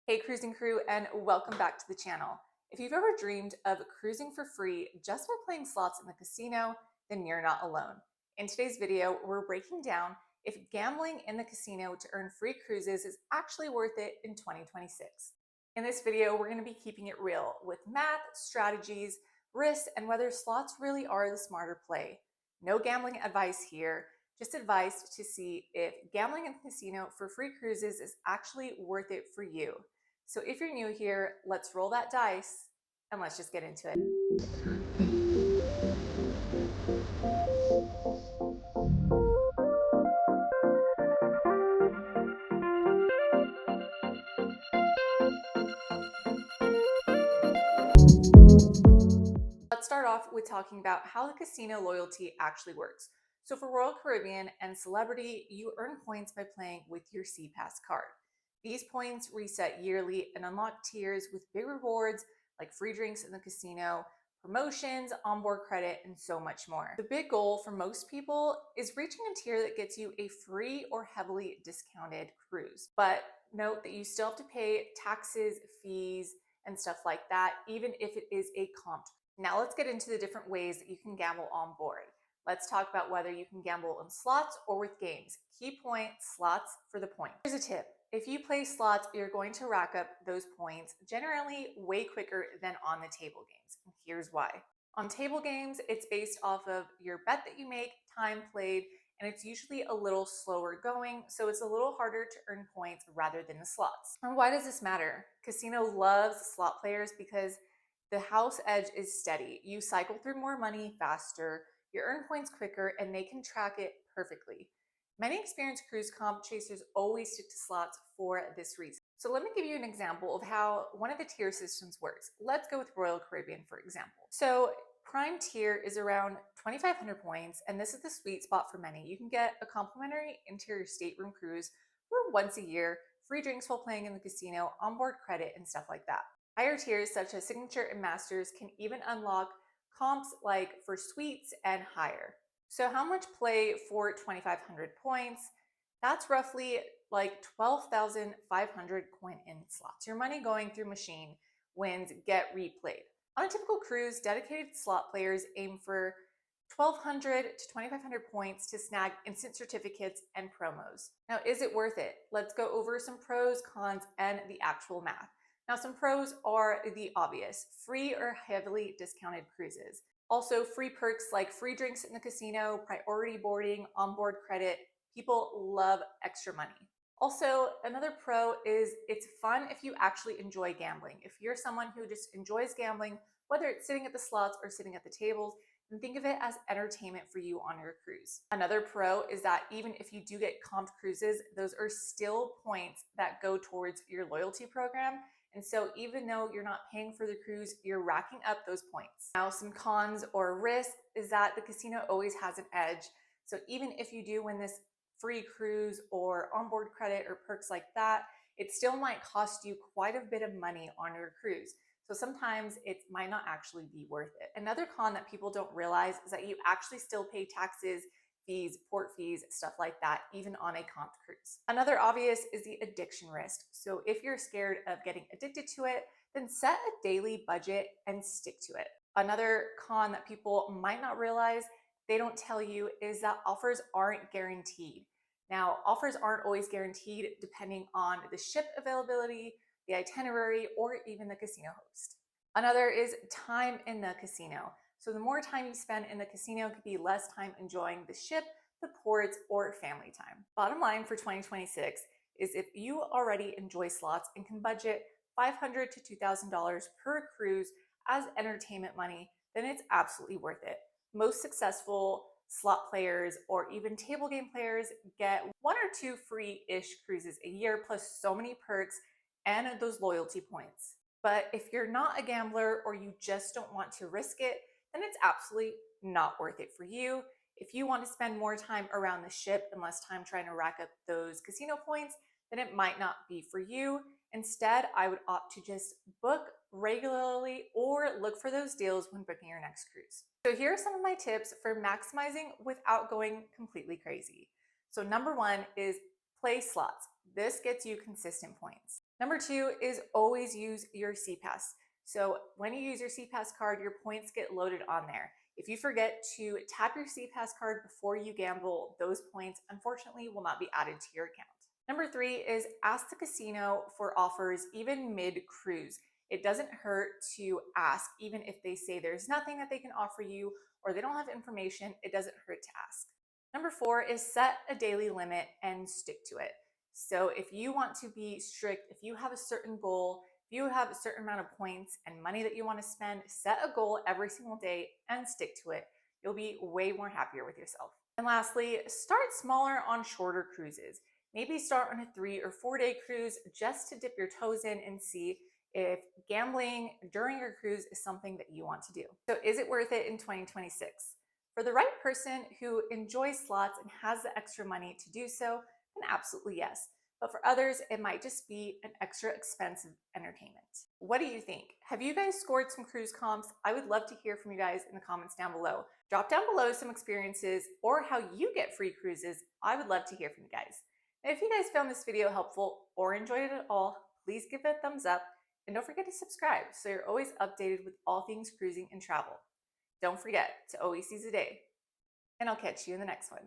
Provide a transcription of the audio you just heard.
Hey cruising crew, and welcome back to the channel. If you've ever dreamed of cruising for free just by playing slots in the casino, then you're not alone. In today's video, we're breaking down if gambling in the casino to earn free cruises is actually worth it in 2026. In this video, we're going to be keeping it real with math, strategies, risks, and whether slots really are the smarter play. No gambling advice here, just advice to see if gambling in the casino for free cruises is actually worth it for you. So if you're new here, let's roll that dice and let's just get into it. Let's start off with talking about how the casino loyalty actually works. So for Royal Caribbean and Celebrity, you earn points by playing with your SeaPass card. These points reset yearly and unlock tiers with big rewards like free drinks in the casino, promotions, onboard credit, and so much more. The big goal for most people is reaching a tier that gets you a free or heavily discounted cruise. But note that you still have to pay taxes, fees, and stuff like that, even if it is a comped. Now let's get into the different ways that you can gamble on board. Let's talk about whether you can gamble on slots or with games. Key point, slots for the point. Here's a tip. If you play slots, you're going to rack up those points generally way quicker than on the table games. And here's why. On table games, it's based off of your bet that you make, time played, and it's usually a little slower going, so it's a little harder to earn points rather than the slots. And why does this matter? Casino loves slot players because the house edge is steady. You cycle through more money faster, you earn points quicker, and they can track it perfectly. Many experienced cruise comp chasers always stick to slots for this reason. So let me give you an example of how one of the tier systems works. Let's go with Royal Caribbean, for example. So Prime tier is around 2,500 points, and this is the sweet spot for many. You can get a complimentary interior stateroom cruise for once a year, free drinks while playing in the casino, onboard credit, and stuff like that. Higher tiers such as Signature and Masters can even unlock comps like for suites and higher. So how much play for 2,500 points? That's roughly like 12,500 coin-in slots. Your money going through machine wins get replayed. On a typical cruise, dedicated slot players aim for 1,200 to 2,500 points to snag instant certificates and promos. Now, is it worth it? Let's go over some pros, cons, and the actual math. Now, some pros are the obvious: free or heavily discounted cruises. Also, free perks like free drinks in the casino, priority boarding, onboard credit. People love extra money. Also, another pro is it's fun if you actually enjoy gambling. If you're someone who just enjoys gambling, whether it's sitting at the slots or sitting at the tables, then think of it as entertainment for you on your cruise. Another pro is that even if you do get comped cruises, those are still points that go towards your loyalty program. And so even though you're not paying for the cruise, you're racking up those points. Now, some cons or risks is that the casino always has an edge. So even if you do win this free cruise or onboard credit or perks like that, it still might cost you quite a bit of money on your cruise. So sometimes it might not actually be worth it. Another con that people don't realize is that you actually still pay taxes, fees, port fees, stuff like that, even on a comped cruise. Another obvious is the addiction risk. So if you're scared of getting addicted to it, then set a daily budget and stick to it. Another con that people might not realize, they don't tell you, is that offers aren't guaranteed. Now, offers aren't always guaranteed depending on the ship availability, the itinerary, or even the casino host. Another is time in the casino. So the more time you spend in the casino could be less time enjoying the ship, the ports, or family time. Bottom line for 2026 is if you already enjoy slots and can budget $500 to $2,000 per cruise as entertainment money, then it's absolutely worth it. Most successful slot players or even table game players get 1 or 2 free-ish cruises a year, plus so many perks and those loyalty points. But if you're not a gambler or you just don't want to risk it, then it's absolutely not worth it for you. If you want to spend more time around the ship and less time trying to rack up those casino points, then it might not be for you. Instead, I would opt to just book regularly or look for those deals when booking your next cruise. So here are some of my tips for maximizing without going completely crazy. So number one is play slots. This gets you consistent points. Number two is always use your CPass. So when you use your CPass card, your points get loaded on there. If you forget to tap your CPass card before you gamble, those points unfortunately will not be added to your account. Number three is ask the casino for offers even mid-cruise. It doesn't hurt to ask, even if they say there's nothing that they can offer you or they don't have information, it doesn't hurt to ask. Number four is set a daily limit and stick to it. So if you want to be strict, if you have a certain goal, if you have a certain amount of points and money that you want to spend, set a goal every single day and stick to it. You'll be way more happier with yourself. And lastly, start smaller on shorter cruises. Maybe start on a 3 or 4 day cruise just to dip your toes in and see if gambling during your cruise is something that you want to do. So is it worth it in 2026? For the right person who enjoys slots and has the extra money to do so, then absolutely yes. But for others, it might just be an extra expensive entertainment. What do you think? Have you guys scored some cruise comps? I would love to hear from you guys in the comments down below. Drop down below some experiences or how you get free cruises. I would love to hear from you guys. And if you guys found this video helpful or enjoyed it at all, please give it a thumbs up and don't forget to subscribe so you're always updated with all things cruising and travel. Don't forget to always seize the day, and I'll catch you in the next one.